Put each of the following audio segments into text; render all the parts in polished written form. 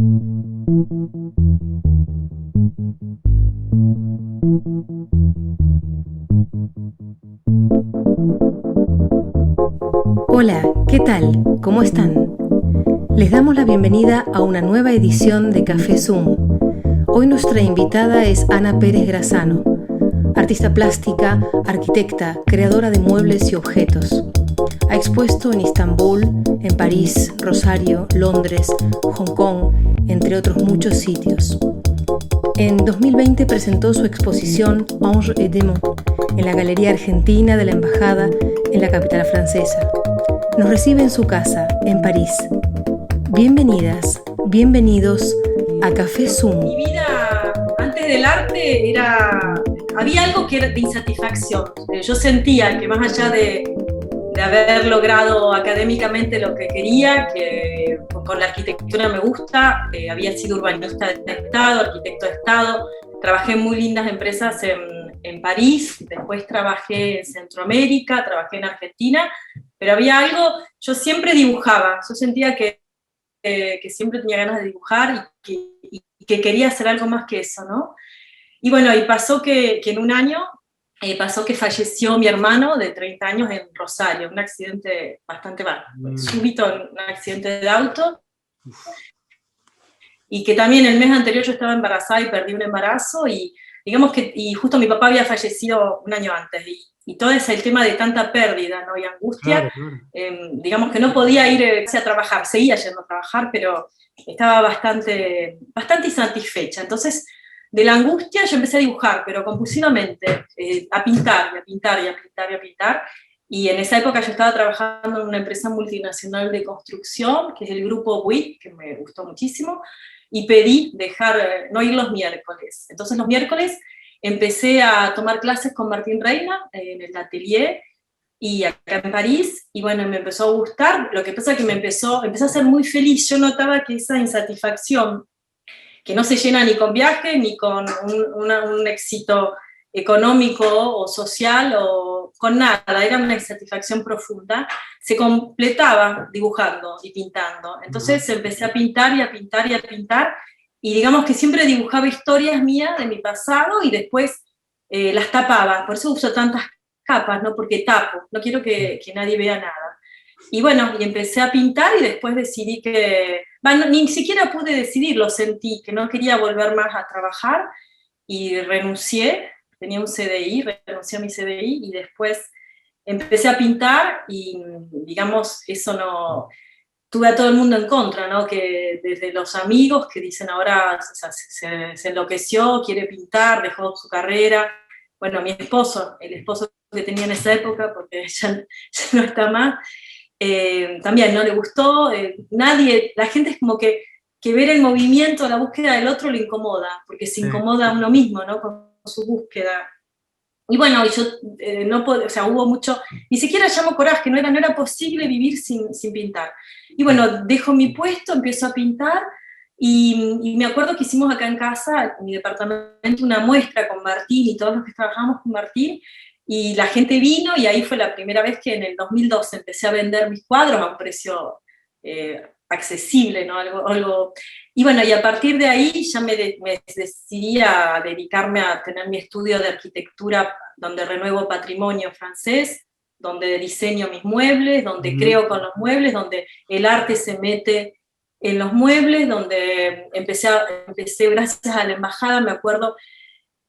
Hola, ¿qué tal? ¿Cómo están? Les damos la bienvenida a una nueva edición de Café Zoom. Hoy nuestra invitada es Ana Pérez Grazano, artista plástica, arquitecta, creadora de muebles y objetos. Ha expuesto en Istambul, en París, Rosario, Londres, Hong Kong, entre otros muchos sitios. En 2020 presentó su exposición Anges et Démons en la Galería Argentina de la Embajada en la capital francesa. Nos recibe en su casa, en París. Bienvenidas, bienvenidos a Café Zoom. Mi vida antes del arte había algo que era de insatisfacción. Yo sentía que más allá de haber logrado académicamente lo que quería, que con la arquitectura me gusta, había sido urbanista de Estado, arquitecto de Estado, trabajé en muy lindas empresas en París, después trabajé en Centroamérica, trabajé en Argentina, pero había algo, yo siempre dibujaba, yo sentía que siempre tenía ganas de dibujar y que quería hacer algo más que eso, ¿no? Y bueno, y pasó que en un año pasó que falleció mi hermano de 30 años en Rosario, un accidente bastante súbito, un accidente de auto, y que también el mes anterior yo estaba embarazada y perdí un embarazo, y digamos que y justo mi papá había fallecido un año antes, y todo ese el tema de tanta pérdida, ¿no? Y angustia, claro. Digamos que no podía ir a trabajar, seguía yendo a trabajar, pero estaba bastante insatisfecha. Entonces, de la angustia yo empecé a dibujar, pero compulsivamente, a pintar, y a pintar, y a pintar, y a pintar. Y en esa época yo estaba trabajando en una empresa multinacional de construcción, que es el grupo WIC, que me gustó muchísimo, y pedí no ir los miércoles. Entonces los miércoles empecé a tomar clases con Martín Reina en el atelier, y acá en París, y bueno, me empezó a gustar. Lo que pasa es que empecé a ser muy feliz. Yo notaba que esa insatisfacción, que no se llena ni con viajes, ni con un éxito económico o social, o con nada, era una insatisfacción profunda, se completaba dibujando y pintando. Entonces empecé a pintar y a pintar y a pintar, y digamos que siempre dibujaba historias mías de mi pasado y después las tapaba. Por eso uso tantas capas, ¿no? Porque tapo, no quiero que nadie vea nada. Y bueno, y empecé a pintar, y después decidí que, bueno, ni siquiera pude decidir, lo sentí, que no quería volver más a trabajar, y renuncié, tenía un CDI, renuncié a mi CDI, y después empecé a pintar, y digamos, eso no, tuve a todo el mundo en contra, ¿no? Que desde los amigos que dicen ahora se enloqueció, quiere pintar, dejó su carrera. Bueno, mi esposo, el esposo que tenía en esa época, porque ya no está más, también no le gustó, la gente es como que ver el movimiento, la búsqueda del otro le incomoda, porque se incomoda a uno mismo, ¿no? Con su búsqueda. Y bueno, yo no puedo, o sea, hubo mucho, ni siquiera llamo coraje, no era posible vivir sin pintar. Y bueno, dejo mi puesto, empiezo a pintar, y me acuerdo que hicimos acá en casa, en mi departamento, una muestra con Martín y todos los que trabajamos con Martín, y la gente vino, y ahí fue la primera vez que en el 2012 empecé a vender mis cuadros a un precio accesible, ¿no? Y bueno, y a partir de ahí ya me decidí a dedicarme a tener mi estudio de arquitectura, donde renuevo patrimonio francés, donde diseño mis muebles, donde creo con los muebles, donde el arte se mete en los muebles, donde empecé gracias a la embajada, me acuerdo,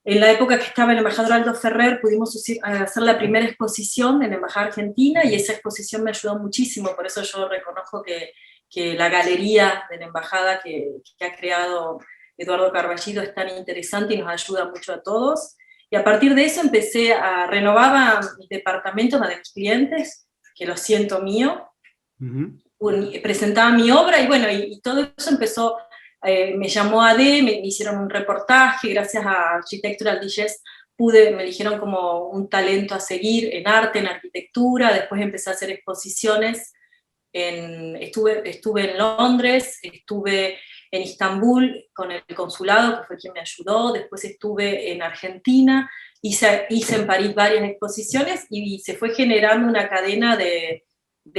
en la época que estaba el embajador Aldo Ferrer, pudimos hacer la primera exposición en la Embajada Argentina, y esa exposición me ayudó muchísimo. Por eso yo reconozco que la galería de la Embajada que ha creado Eduardo Carballido es tan interesante y nos ayuda mucho a todos. Y a partir de eso empecé a renovar mis departamentos a mis clientes, que lo siento mío, presentaba mi obra, y bueno, y todo eso empezó. Me llamó AD, me hicieron un reportaje, gracias a Architectural Digest me eligieron como un talento a seguir en arte, en arquitectura. Después empecé a hacer exposiciones, estuve en Londres, estuve en Istambul con el consulado, que fue quien me ayudó. Después estuve en Argentina, hice en París varias exposiciones, y se fue generando una cadena de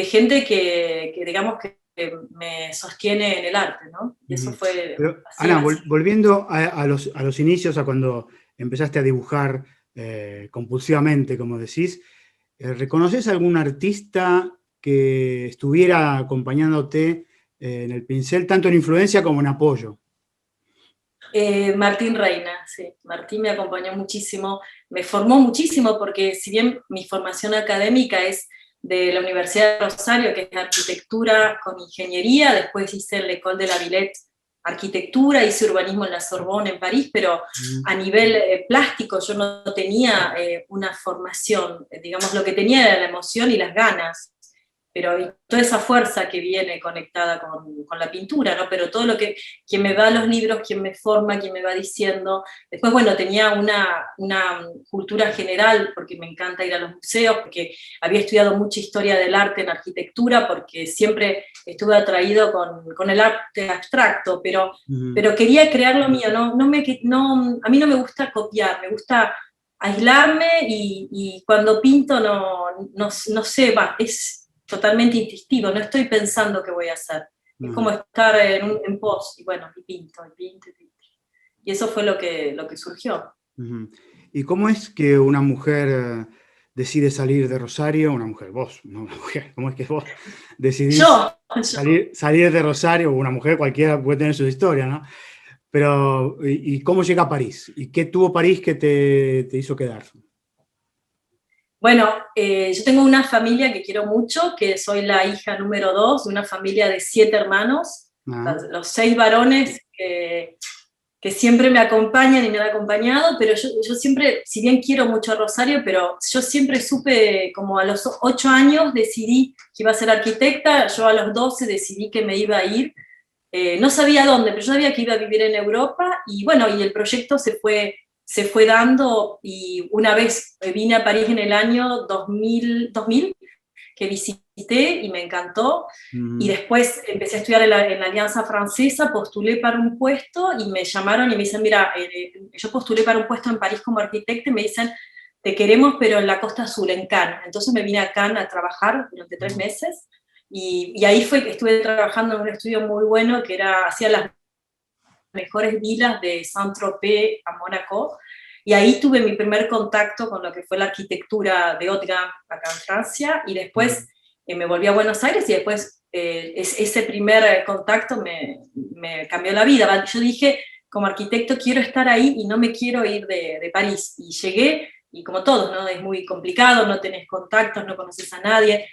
gente que digamos que me sostiene en el arte, ¿no? Y eso fue... Pero, Ana, volviendo a los inicios, a cuando empezaste a dibujar compulsivamente, como decís, ¿reconoces algún artista que estuviera acompañándote en el pincel, tanto en influencia como en apoyo? Martín Reina, sí. Martín me acompañó muchísimo, me formó muchísimo, porque si bien mi formación académica es de la Universidad de Rosario, que es arquitectura con ingeniería, después hice el École de la Villette arquitectura, hice urbanismo en la Sorbonne en París, pero a nivel plástico yo no tenía una formación, digamos, lo que tenía era la emoción y las ganas, pero toda esa fuerza que viene conectada con la pintura, ¿no? Pero todo lo que, quien me da los libros, quien me forma, quien me va diciendo. Después, bueno, tenía una cultura general, porque me encanta ir a los museos, porque había estudiado mucha historia del arte en arquitectura, porque siempre estuve atraído con el arte abstracto, pero quería crear lo mío, a mí no me gusta copiar, me gusta aislarme, y cuando pinto no sé, es totalmente instintivo, no estoy pensando qué voy a hacer. Es como estar en pos, y bueno, y pinto. Y eso fue lo que surgió. ¿Y cómo es que una mujer decide salir de Rosario? Una mujer, vos, no una mujer, ¿cómo es que vos decidís salir de Rosario? Una mujer cualquiera puede tener su historia, ¿no? Pero, ¿y cómo llega a París? ¿Y qué tuvo París que te hizo quedar? Bueno, yo tengo una familia que quiero mucho, que soy la hija número 2 de una familia de 7 hermanos, los 6 varones que siempre me acompañan y me han acompañado, pero yo siempre, si bien quiero mucho a Rosario, pero yo siempre supe, como a los 8 años decidí que iba a ser arquitecta, yo a los 12 decidí que me iba a ir, no sabía dónde, pero yo sabía que iba a vivir en Europa, y bueno, y el proyecto se fue dando, y una vez vine a París en el año 2000 que visité y me encantó, y después empecé a estudiar en la Alianza Francesa, postulé para un puesto y me llamaron y me dicen, mira, yo postulé para un puesto en París como arquitecta, y me dicen, te queremos pero en la Costa Azul, en Cannes. Entonces me vine a Cannes a trabajar durante 3 meses, y ahí fue que estuve trabajando en un estudio muy bueno que hacía las mejores vilas de Saint-Tropez a Mónaco, y ahí tuve mi primer contacto con lo que fue la arquitectura de haute gamme acá en Francia, y después me volví a Buenos Aires, y después ese primer contacto me cambió la vida. Yo dije, como arquitecto quiero estar ahí y no me quiero ir de París, y llegué, y como todos, ¿no? Es muy complicado, no tenés contactos, no conoces a nadie,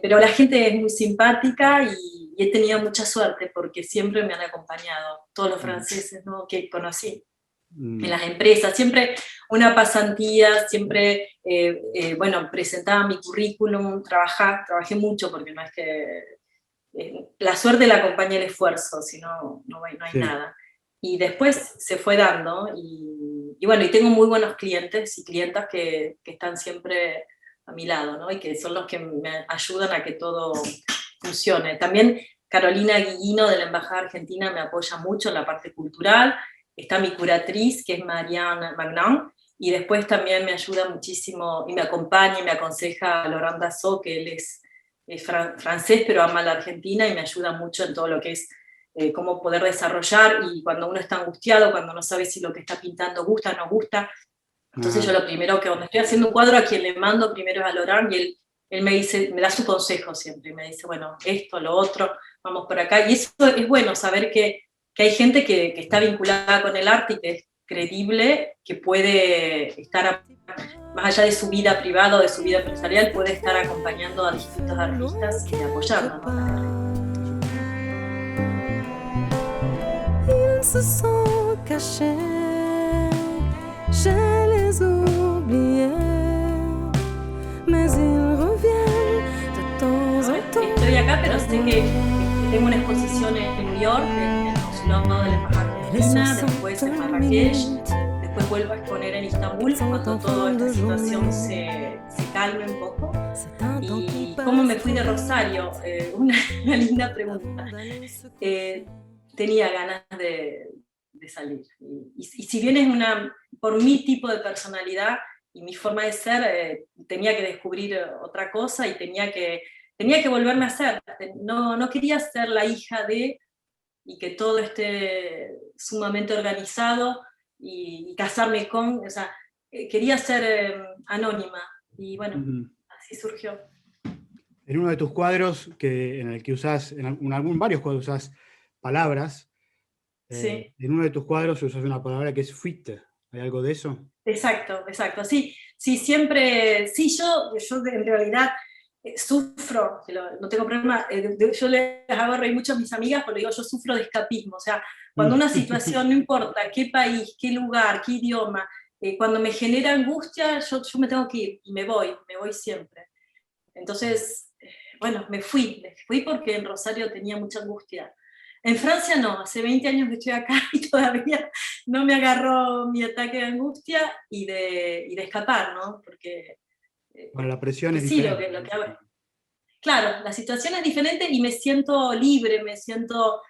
pero la gente es muy simpática, y he tenido mucha suerte porque siempre me han acompañado, todos los franceses, ¿no?, que conocí en las empresas, siempre una pasantía, siempre, bueno, presentaba mi currículum, trabajé mucho, porque no es que, la suerte la acompaña el esfuerzo, si no, no hay nada. Y después se fue dando, y bueno, y tengo muy buenos clientes y clientas que están siempre a mi lado, ¿no? Y que son los que me ayudan a que todo funcione. También Carolina Guiguino, de la Embajada Argentina, me apoya mucho en la parte cultural. Está mi curatriz, que es Marianne Magnan, y después también me ayuda muchísimo y me acompaña y me aconseja Laurent Dassault, que él es francés pero ama la Argentina, y me ayuda mucho en todo lo que es cómo poder desarrollar, y cuando uno está angustiado, cuando no sabe si lo que está pintando gusta o no gusta. Entonces yo lo primero que, cuando estoy haciendo un cuadro, a quien le mando primero es a Laurent, y él me dice, me da su consejo siempre, y me dice, bueno, esto, lo otro, vamos por acá. Y eso es bueno, saber que hay gente que está vinculada con el arte y que es creíble, que puede estar, más allá de su vida privada o de su vida empresarial, puede estar acompañando a distintos artistas y apoyando, ¿no?, Ils se sont cachés, je les oubliais, mais ils reviennent de temps en temps. Estoy acá, pero sé que tengo una exposición en New York, en el consulado de la Embajada Argentina, después en Marrakech, después vuelvo a exponer en Estambul cuando toda esta situación se calme un poco. ¿Y cómo me fui de Rosario? Una linda pregunta. Tenía ganas de salir. Y si bien es por mi tipo de personalidad y mi forma de ser, tenía que descubrir otra cosa, y tenía que tenía que volverme a hacer, no quería ser la hija de, y que todo esté sumamente organizado, y casarme con, o sea, quería ser anónima, y bueno, así surgió. En uno de tus cuadros, en el que usás, varios cuadros usás palabras, sí. En uno de tus cuadros usás una palabra que es fuite. ¿Hay algo de eso? Exacto, sí, siempre, sí, yo en realidad sufro, no tengo problema, yo les hago reír mucho a mis amigas porque digo, yo sufro de escapismo, o sea, cuando una situación, no importa qué país, qué lugar, qué idioma, cuando me genera angustia, yo me tengo que ir, y me voy siempre. Entonces, bueno, me fui porque en Rosario tenía mucha angustia. En Francia no, hace 20 años que estoy acá y todavía no me agarró mi ataque de angustia y de escapar, ¿no? Porque bueno, la presión es sí, diferente. lo que hago. Claro, la situación es diferente y me siento libre, me siento,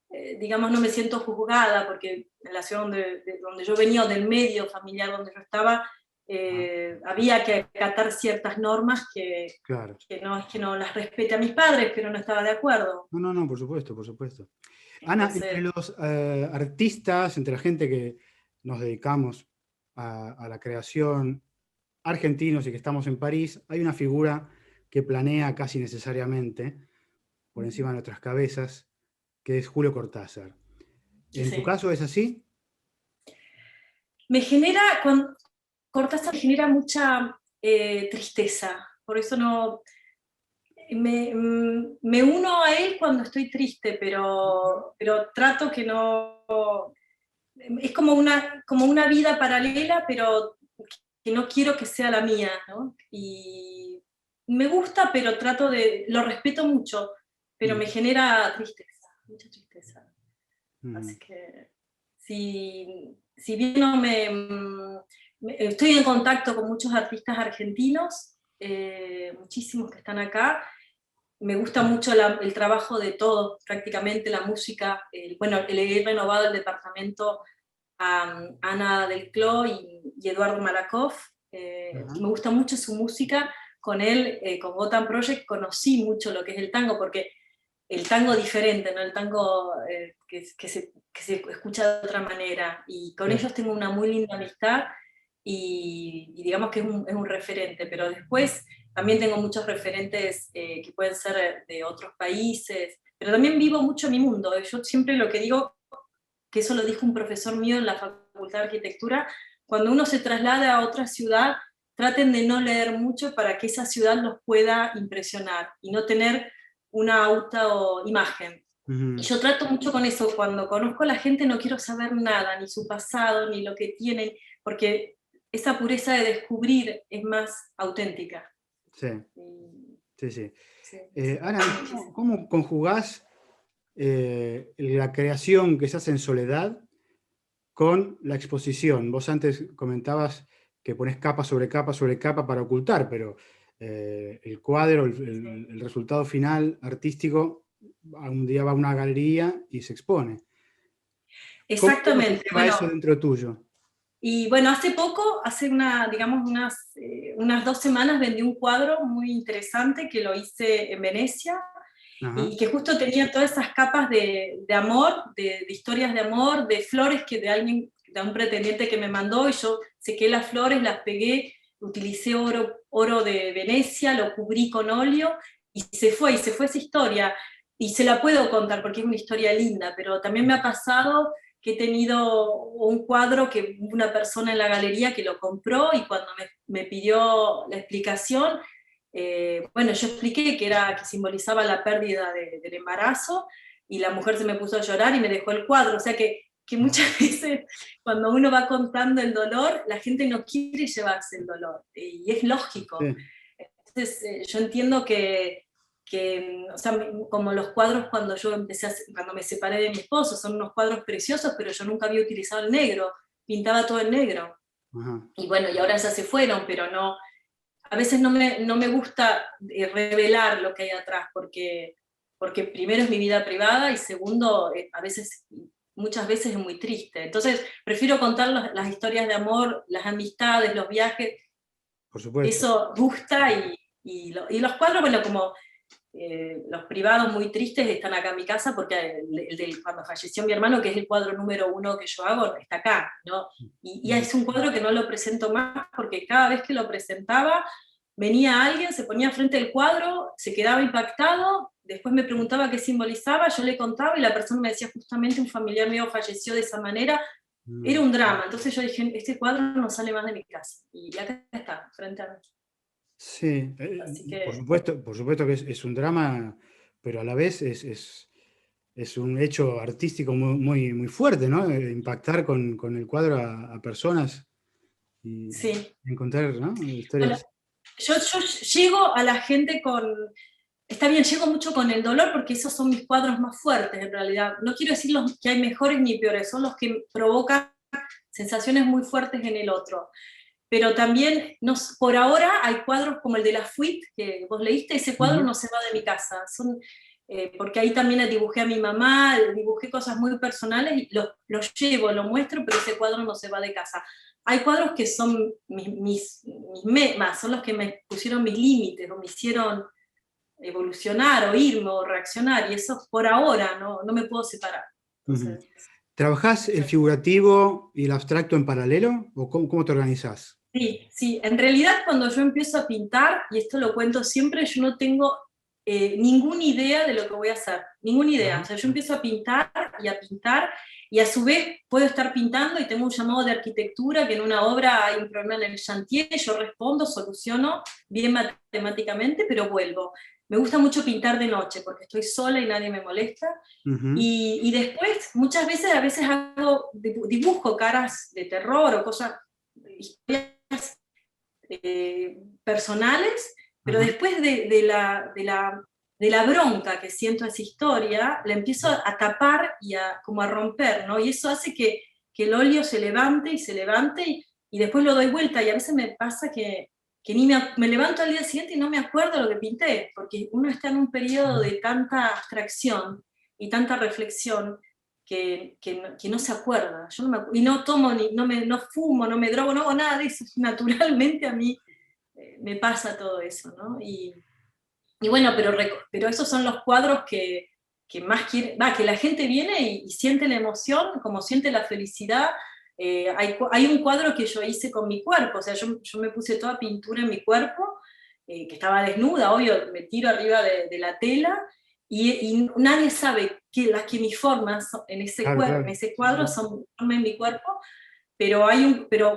digamos, no me siento juzgada, porque en la ciudad donde yo venía, del medio familiar donde yo estaba, había que acatar ciertas normas Claro. que no es que no las respete a mis padres, pero no estaba de acuerdo. No, por supuesto, por supuesto. Ana, entre los artistas, entre la gente que nos dedicamos a la creación, argentinos y que estamos en París, hay una figura que planea casi necesariamente por encima de nuestras cabezas, que es Julio Cortázar. ¿En tu caso es así? Cortázar me genera mucha tristeza, por eso no... Me uno a él cuando estoy triste, pero trato que no... Es como una vida paralela, pero que no quiero que sea la mía, ¿no? Y me gusta, pero lo respeto mucho, pero me genera tristeza, mucha tristeza. Así que, si bien no estoy en contacto con muchos artistas argentinos, muchísimos que están acá, me gusta mucho el trabajo de todos, prácticamente la música. Le he renovado el departamento a Ana Del Cló y Eduardo Malakoff. Me gusta mucho su música. Con él, con Gotham Project, conocí mucho lo que es el tango, porque el tango diferente, ¿no? El tango que se escucha de otra manera. Y con ellos tengo una muy linda amistad y digamos que es un referente. Pero después también tengo muchos referentes que pueden ser de otros países. Pero también vivo mucho mi mundo. Yo siempre lo que digo, que eso lo dijo un profesor mío en la Facultad de Arquitectura, cuando uno se traslada a otra ciudad, traten de no leer mucho para que esa ciudad los pueda impresionar y no tener una autoimagen. Y yo trato mucho con eso, cuando conozco a la gente no quiero saber nada, ni su pasado, ni lo que tienen, porque esa pureza de descubrir es más auténtica. Sí. Ana, ¿cómo conjugás la creación que se hace en soledad con la exposición? Vos antes comentabas que pones capa sobre capa sobre capa para ocultar, pero el cuadro, el resultado final artístico, un día va a una galería y se expone. Exactamente. ¿Cómo se eso dentro tuyo? Y bueno, hace unas 2 semanas vendí un cuadro muy interesante que lo hice en Venecia. Ajá. Y que justo tenía todas esas capas de amor, de historias de amor, de flores de un pretendiente que me mandó, y yo sequé las flores, las pegué, utilicé oro de Venecia, lo cubrí con óleo, y se fue esa historia. Y se la puedo contar porque es una historia linda, pero también me ha pasado que he tenido un cuadro que una persona en la galería que lo compró, y cuando me pidió la explicación, yo expliqué que simbolizaba la pérdida del embarazo, y la mujer se me puso a llorar y me dejó el cuadro. O sea que muchas veces cuando uno va contando el dolor, la gente no quiere llevarse el dolor, y es lógico. Sí. Entonces yo entiendo que o sea, como los cuadros cuando me separé de mi esposo, son unos cuadros preciosos, pero yo nunca había utilizado el negro, pintaba todo el negro. Ajá. Y bueno, y ahora ya se fueron, pero no, a veces no me gusta revelar lo que hay atrás, porque primero es mi vida privada, y segundo, muchas veces es muy triste. Entonces prefiero contar las historias de amor, las amistades, los viajes. Por supuesto. Eso gusta, y los cuadros, bueno, como los privados muy tristes están acá en mi casa, porque cuando falleció mi hermano, que es el cuadro número 1 que yo hago, está acá, ¿no? Y es un cuadro que no lo presento más, porque cada vez que lo presentaba, venía alguien, se ponía frente al cuadro, se quedaba impactado, después me preguntaba qué simbolizaba, yo le contaba y la persona me decía justamente un familiar mío falleció de esa manera. Era un drama. Entonces yo dije, este cuadro no sale más de mi casa. Y acá está, frente a mí. Sí, Que... por supuesto que es un drama, pero a la vez es un hecho artístico muy, muy fuerte, ¿no? Impactar con el cuadro a personas y sí. encontrar, ¿no? Historias. Bueno, yo llego a la gente con... Está bien, llego mucho con el dolor porque esos son mis cuadros más fuertes en realidad. No quiero decir los que hay mejores ni peores, son los que provocan sensaciones muy fuertes en el otro. Pero también, por ahora, hay cuadros como el de la Fuite, que vos leíste, ese cuadro no se va de mi casa. Porque ahí también dibujé a mi mamá, dibujé cosas muy personales, y los llevo, lo muestro, pero ese cuadro no se va de casa. Hay cuadros que son mis metas, son los que me pusieron mis límites, o me hicieron evolucionar, o irme, o reaccionar, y eso por ahora no me puedo separar. Entonces, ¿trabajás el figurativo y el abstracto en paralelo? ¿O cómo te organizás? Sí, en realidad cuando yo empiezo a pintar, y esto lo cuento siempre, yo no tengo ninguna idea de lo que voy a hacer, ninguna idea. O sea, yo empiezo a pintar, y a su vez puedo estar pintando y tengo un llamado de arquitectura, que en una obra hay un problema en el chantier, yo respondo, soluciono bien matemáticamente, pero vuelvo. Me gusta mucho pintar de noche, porque estoy sola y nadie me molesta. Y después, muchas veces, dibujo caras de terror o cosas, historias personales, pero después de la bronca que siento esa historia, la empiezo a tapar y como a romper, ¿no? Y eso hace que el óleo se levante y después lo doy vuelta, y a veces me pasa que ni me levanto al día siguiente y no me acuerdo lo que pinté, porque uno está en un periodo de tanta abstracción y tanta reflexión que no se acuerda. Yo no me acuerdo, y no tomo, no fumo, no me drogo, no hago nada de eso. Naturalmente a mí me pasa todo eso, ¿no? Y bueno, pero esos son los cuadros que más quiere, que la gente viene y siente la emoción, como siente la felicidad. Hay un cuadro que yo hice con mi cuerpo, o sea, yo me puse toda pintura en mi cuerpo, que estaba desnuda, obvio, me tiro arriba de la tela, y nadie sabe que mis formas en ese cuadro son formas en mi cuerpo, pero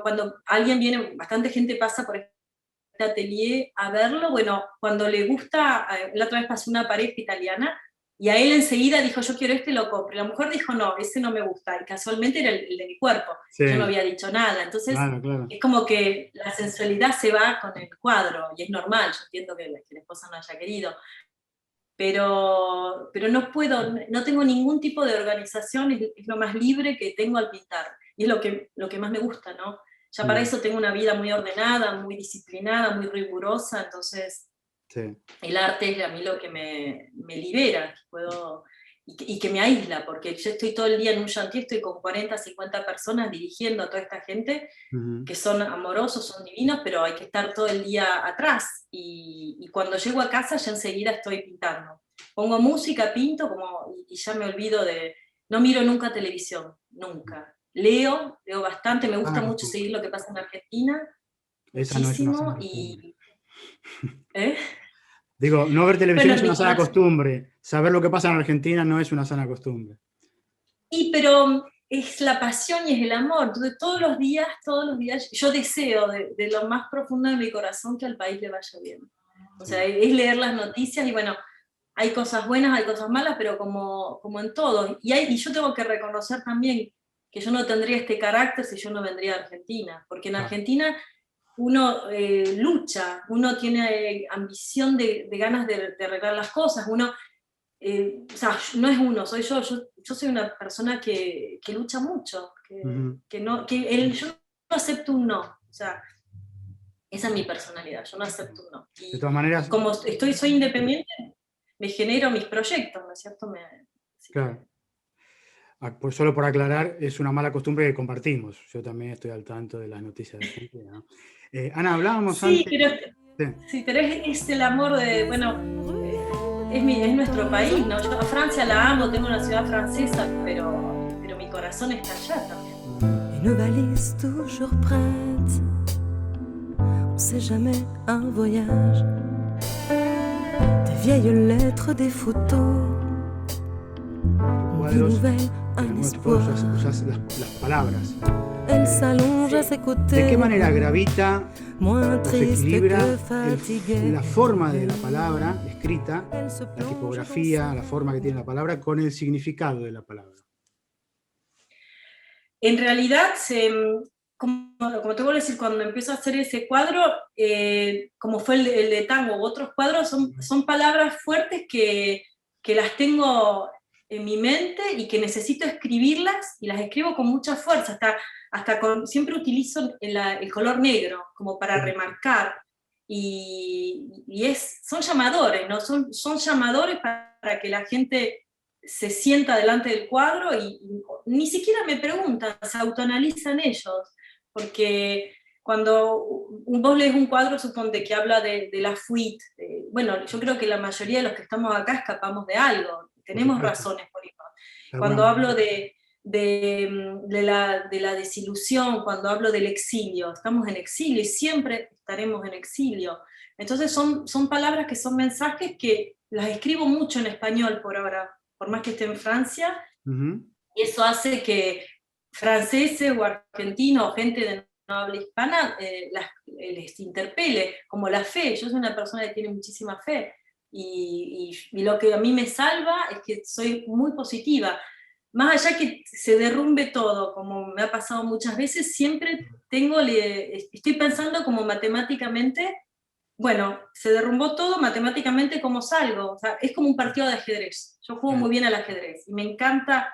cuando alguien viene, bastante gente pasa por este atelier a verlo, bueno, cuando le gusta, la otra vez pasó una pareja italiana, y a él enseguida dijo, yo quiero este, lo compro. Y la mujer dijo, no, ese no me gusta, y casualmente era el de mi cuerpo, yo no había dicho nada. Entonces, es como que la sensualidad se va con el cuadro, y es normal, yo entiendo que la esposa no haya querido. Pero no tengo ningún tipo de organización, es lo más libre que tengo al pintar, y es lo que más me gusta, ¿no? Ya para eso tengo una vida muy ordenada, muy disciplinada, muy rigurosa, entonces el arte es a mí lo que me libera, y que me aísla, porque yo estoy todo el día en un chantier, estoy con 40, 50 personas dirigiendo a toda esta gente, que son amorosos, son divinos, pero hay que estar todo el día atrás, y cuando llego a casa ya enseguida estoy pintando. Pongo música, pinto, y ya me olvido no miro nunca televisión, nunca. Leo bastante, me gusta mucho seguir lo que pasa en Argentina, esa muchísimo, Digo, no ver televisión es una sana costumbre, saber lo que pasa en Argentina no es una sana costumbre. Pero es la pasión y es el amor. Entonces todos los días, yo deseo de lo más profundo de mi corazón que al país le vaya bien. O sea, es leer las noticias, y bueno, hay cosas buenas, hay cosas malas, pero como en todo. Y yo tengo que reconocer también que yo no tendría este carácter si yo no vendría a Argentina, porque en Argentina uno lucha, uno tiene ambición de ganas de arreglar las cosas, o sea, no es uno, soy yo soy una persona que lucha mucho, yo no acepto un no, o sea, esa es mi personalidad, yo no acepto un no. Y de todas maneras, como soy independiente, me genero mis proyectos, ¿no es cierto? Claro. Pues solo por aclarar, es una mala costumbre que compartimos. Yo también estoy al tanto de las noticias de Argentina, ¿no? Ana, hablábamos antes... Pero es el amor de, bueno... es nuestro país, ¿no? Yo a Francia la amo, tengo una ciudad francesa, pero mi corazón está allá también. Une valise toujours prête, on sait jamais un voyage, des vieilles lettres, des photos, des nouvelles, un espoir. Usás las palabras. Elle s'allonge à ses côtés. ¿De qué manera gravita moins o se triste equilibra que fatiguée? la forma de la palabra escrita, la tipografía, la forma que tiene la palabra, con el significado de la palabra? En realidad, como te vuelvo a decir, cuando empiezo a hacer ese cuadro, como fue el de tango u otros cuadros, son palabras fuertes que las tengo en mi mente y que necesito escribirlas, y las escribo con mucha fuerza, siempre utilizo el color negro como para remarcar, y son llamadores, ¿no? Son llamadores para que la gente se sienta delante del cuadro y ni siquiera me preguntan, se autoanalizan ellos, porque cuando vos lees un cuadro, suponte que habla de la fuite, bueno, yo creo que la mayoría de los que estamos acá escapamos de algo, tenemos razones por eso. Cuando hablo de la desilusión, cuando hablo del exilio, estamos en exilio y siempre estaremos en exilio. Entonces son palabras que son mensajes que las escribo mucho en español por ahora, por más que esté en Francia, y eso hace que franceses o argentinos o gente de no habla hispana les interpele, como la fe. Yo soy una persona que tiene muchísima fe, y lo que a mí me salva es que soy muy positiva. Más allá que se derrumbe todo, como me ha pasado muchas veces, siempre estoy pensando como matemáticamente, bueno, se derrumbó todo, matemáticamente ¿cómo salgo? O sea, es como un partido de ajedrez. Yo juego muy bien al ajedrez, y me encanta,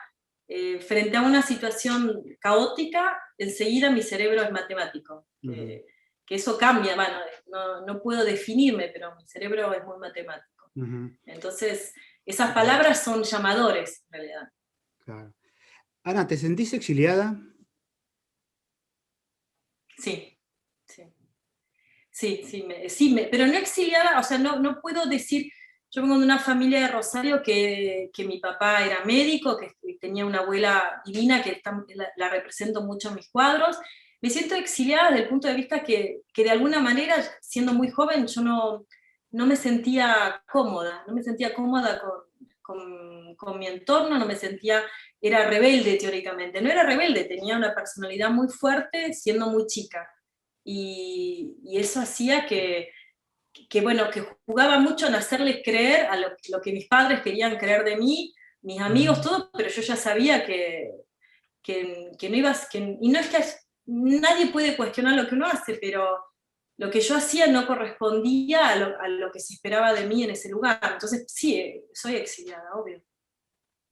frente a una situación caótica, enseguida mi cerebro es matemático. Que eso cambia, bueno, no puedo definirme, pero mi cerebro es muy matemático. Entonces, esas palabras son llamadores, en realidad. Claro. Ana, ¿te sentís exiliada? Sí. Pero no exiliada, o sea, no puedo decir. Yo vengo de una familia de Rosario que mi papá era médico, que tenía una abuela divina, que la represento mucho en mis cuadros. Me siento exiliada desde el punto de vista que de alguna manera, siendo muy joven, yo no me sentía cómoda, con mi entorno, era rebelde teóricamente. No era rebelde, tenía una personalidad muy fuerte siendo muy chica. Y eso hacía que jugaba mucho en hacerles creer a lo que mis padres querían creer de mí, mis amigos, todo, pero yo ya sabía que no ibas, y no es que nadie puede cuestionar lo que uno hace, pero lo que yo hacía no correspondía a lo que se esperaba de mí en ese lugar. Entonces sí, soy exiliada, obvio.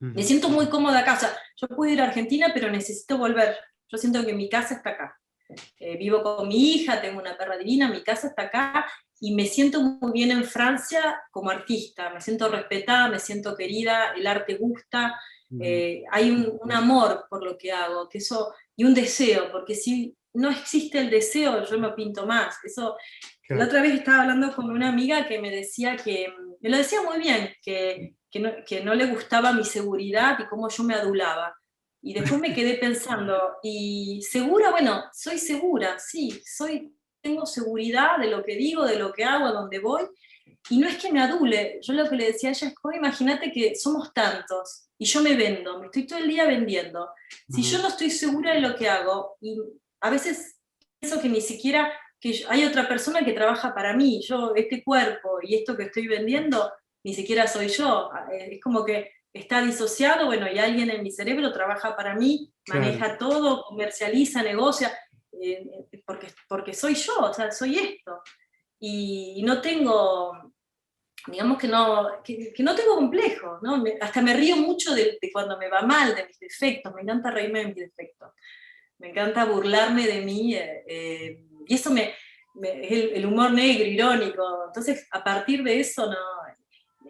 Me siento muy cómoda acá, o sea, yo puedo ir a Argentina, pero necesito volver. Yo siento que mi casa está acá. Vivo con mi hija, tengo una perra divina, mi casa está acá, y me siento muy bien en Francia como artista, me siento respetada, me siento querida, el arte gusta, hay un amor por lo que hago, y un deseo, porque si no existe el deseo, yo no pinto más. Eso, claro. La otra vez estaba hablando con una amiga que me decía me lo decía muy bien, que no le gustaba mi seguridad y cómo yo me adulaba. Y después me quedé pensando, y segura, bueno, soy segura, sí, tengo seguridad de lo que digo, de lo que hago, a dónde voy, y no es que me adule. Yo lo que le decía a ella es, imagínate que somos tantos, y yo me vendo, me estoy todo el día vendiendo. Si yo no estoy segura de lo que hago, y a veces pienso que ni siquiera, que hay otra persona que trabaja para mí, yo, este cuerpo y esto que estoy vendiendo, ni siquiera soy yo, es como que está disociado, bueno, y alguien en mi cerebro trabaja para mí, maneja claro. Todo, comercializa, negocia, porque soy yo, o sea, soy esto. Y no tengo, digamos que no tengo complejo, ¿no? Hasta me río mucho de cuando me va mal, de mis defectos, me encanta reírme de mis defectos, me encanta burlarme de mí, y eso es el humor negro, irónico. Entonces, a partir de eso,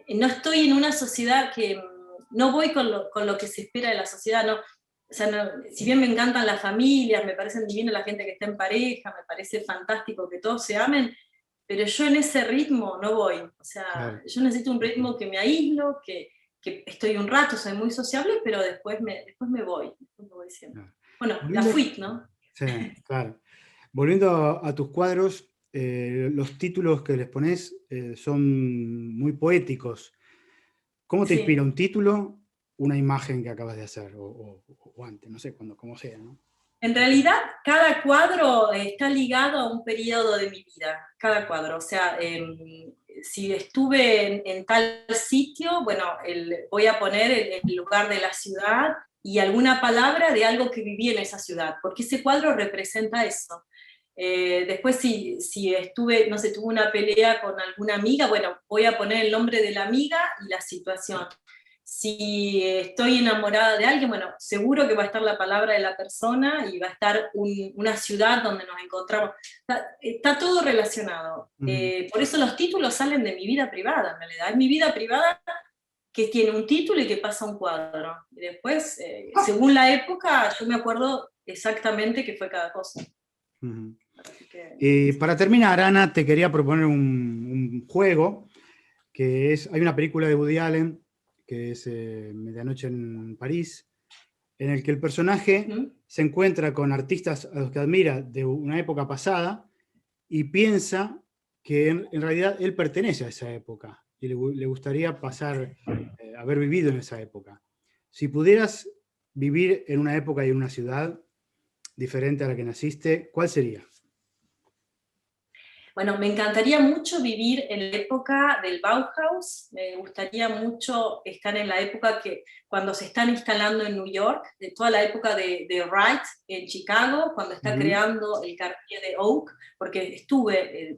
no estoy en una sociedad que no voy con lo que se espera de la sociedad, no. O sea, si bien me encantan las familias, me parecen divinas la gente que está en pareja, me parece fantástico que todos se amen, pero yo en ese ritmo no voy. O sea, claro, yo necesito un ritmo que me aíslo, que estoy un rato, soy muy sociable, pero después me voy siempre. Claro. Bueno, la fuite, ¿no? Sí, claro. Volviendo a tus cuadros, los títulos que les pones son muy poéticos. ¿Cómo te inspira un título, una imagen que acabas de hacer? O antes, no sé, como sea, ¿no? En realidad, cada cuadro está ligado a un periodo de mi vida, cada cuadro. O sea, si estuve en tal sitio, bueno, voy a poner el lugar de la ciudad y alguna palabra de algo que viví en esa ciudad, porque ese cuadro representa eso. Después, si estuve, no sé, tuve una pelea con alguna amiga, bueno, voy a poner el nombre de la amiga y la situación. Si estoy enamorada de alguien, bueno, seguro que va a estar la palabra de la persona y va a estar una ciudad donde nos encontramos. Está todo relacionado. Por eso los títulos salen de mi vida privada, en realidad. Es mi vida privada que tiene un título y que pasa un cuadro. Y después, según la época, yo me acuerdo exactamente qué fue cada cosa. Para terminar, Ana, te quería proponer un juego, que es, hay una película de Woody Allen, que es Medianoche en París, en el que el personaje se encuentra con artistas a los que admira de una época pasada y piensa que en realidad él pertenece a esa época y le gustaría haber vivido en esa época. Si pudieras vivir en una época y en una ciudad diferente a la que naciste, ¿cuál sería? Bueno, me encantaría mucho vivir en la época del Bauhaus, me gustaría mucho estar en la época cuando se están instalando en New York, de toda la época de Wright en Chicago, cuando está creando el Cartier de Oak, porque estuve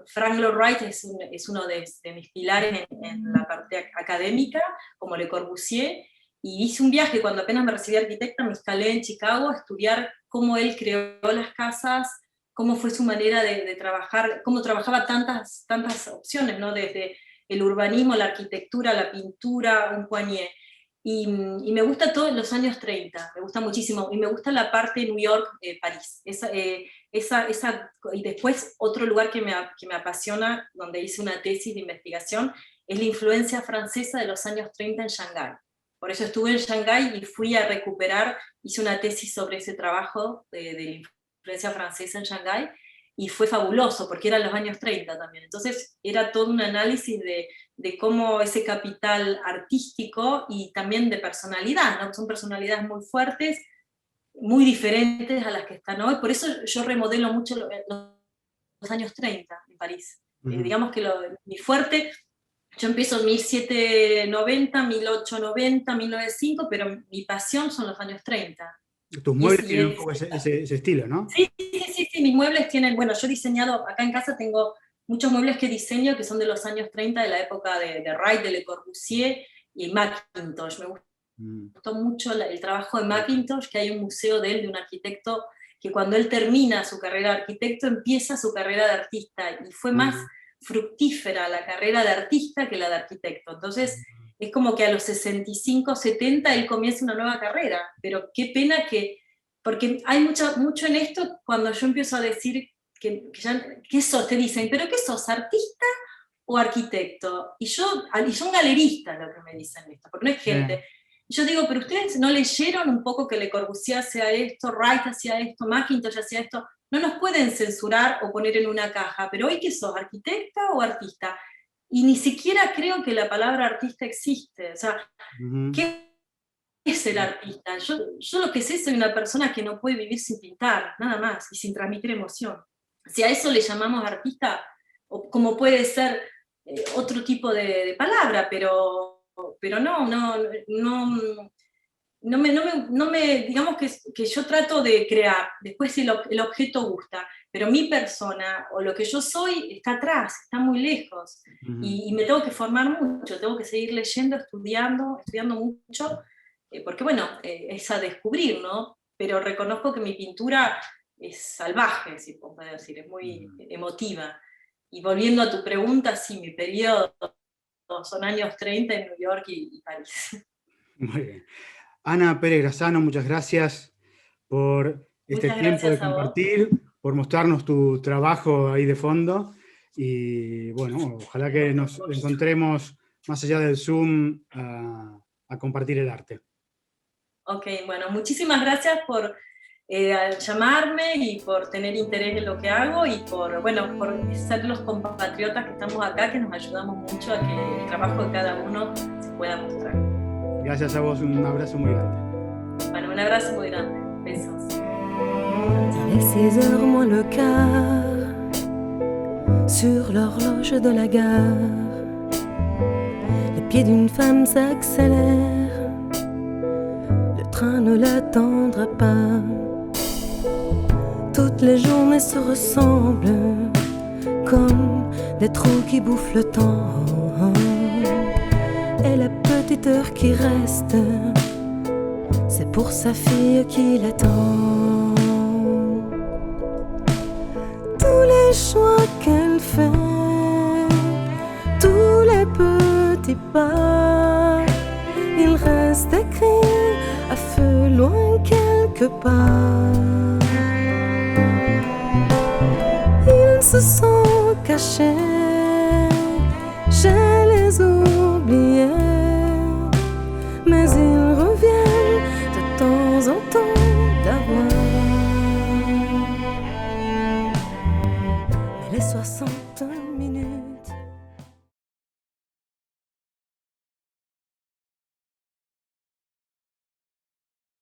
Frank Lloyd Wright es uno de mis pilares en la parte académica, como Le Corbusier, y hice un viaje cuando apenas me recibí arquitecta, me instalé en Chicago a estudiar cómo él creó las casas, cómo fue su manera de trabajar, cómo trabajaba tantas opciones, ¿no? Desde el urbanismo, la arquitectura, la pintura, un Poignet. Y me gusta todo en los años 30, me gusta muchísimo, y me gusta la parte de New York, París. Y después otro lugar que me apasiona, donde hice una tesis de investigación, es la influencia francesa de los años 30 en Shanghái. Por eso estuve en Shanghái y fui a recuperar, hice una tesis sobre ese trabajo de influencia francesa en Shanghái, y fue fabuloso, porque eran los años 30 también. Entonces era todo un análisis de cómo ese capital artístico y también de personalidad, ¿no? Son personalidades muy fuertes, muy diferentes a las que están hoy. Por eso yo remodelo mucho los años 30 en París. Digamos que mi fuerte, yo empiezo en 1790, 1890, 1905, pero mi pasión son los años 30. Tus muebles tienen un poco ese estilo, ¿no? Sí, mis muebles tienen, bueno, yo he diseñado, acá en casa tengo muchos muebles que diseño que son de los años 30, de la época de Wright, de Le Corbusier y Mackintosh. Me gustó mucho el trabajo de Mackintosh, que hay un museo de él, de un arquitecto, que cuando él termina su carrera de arquitecto, empieza su carrera de artista, y fue más fructífera la carrera de artista que la de arquitecto. Entonces, es como que a los 65, 70 él comienza una nueva carrera, pero qué pena porque hay mucho en esto cuando yo empiezo a decir ¿qué sos? Te dicen, ¿pero qué sos? ¿Artista o arquitecto? Y son galeristas lo que me dicen esto, porque no es gente. Y yo digo, pero ustedes no leyeron un poco que Le Corbusier hacía esto, Wright hacía esto, Mackintosh hacía esto. No nos pueden censurar o poner en una caja, pero hoy ¿qué sos? ¿Arquitecta o artista? Y ni siquiera creo que la palabra artista existe. O sea, ¿qué es el artista? Yo lo que sé, soy una persona que no puede vivir sin pintar, nada más, y sin transmitir emoción. Si a eso le llamamos artista, o como puede ser otro tipo de palabra, pero no me digamos que yo trato de crear, después si el objeto gusta, pero mi persona o lo que yo soy está atrás, está muy lejos, y me tengo que formar mucho, tengo que seguir leyendo, estudiando mucho, porque bueno, es a descubrir, ¿no? Pero reconozco que mi pintura es salvaje, si puedo decir, es muy emotiva. Y volviendo a tu pregunta, sí, mi periodo son años 30 en New York y París. Muy bien. Ana Pérez Grazano, muchas gracias por este tiempo de compartir. por mostrarnos tu trabajo ahí de fondo. Y bueno, ojalá que nos encontremos más allá del Zoom a compartir el arte. Ok, bueno, muchísimas gracias por llamarme y por tener interés en lo que hago y por ser los compatriotas que estamos acá, que nos ayudamos mucho a que el trabajo de cada uno se pueda mostrar. Gracias a vos, un abrazo muy grande. Bueno, un abrazo muy grande. Besos. Il est 6h moins le quart, sur l'horloge de la gare. Les pieds d'une femme s'accélèrent, le train ne l'attendra pas. Toutes les journées se ressemblent, comme des trous qui bouffent le temps. Et la petite heure qui reste, c'est pour sa fille qui l'attend. Tous les choix qu'elle fait, tous les petits pas, ils restent écrits à feu loin quelque part. Ils se sont cachés, je les oubliés, mais ils reviennent de temps en temps d'avoir. Mais les 60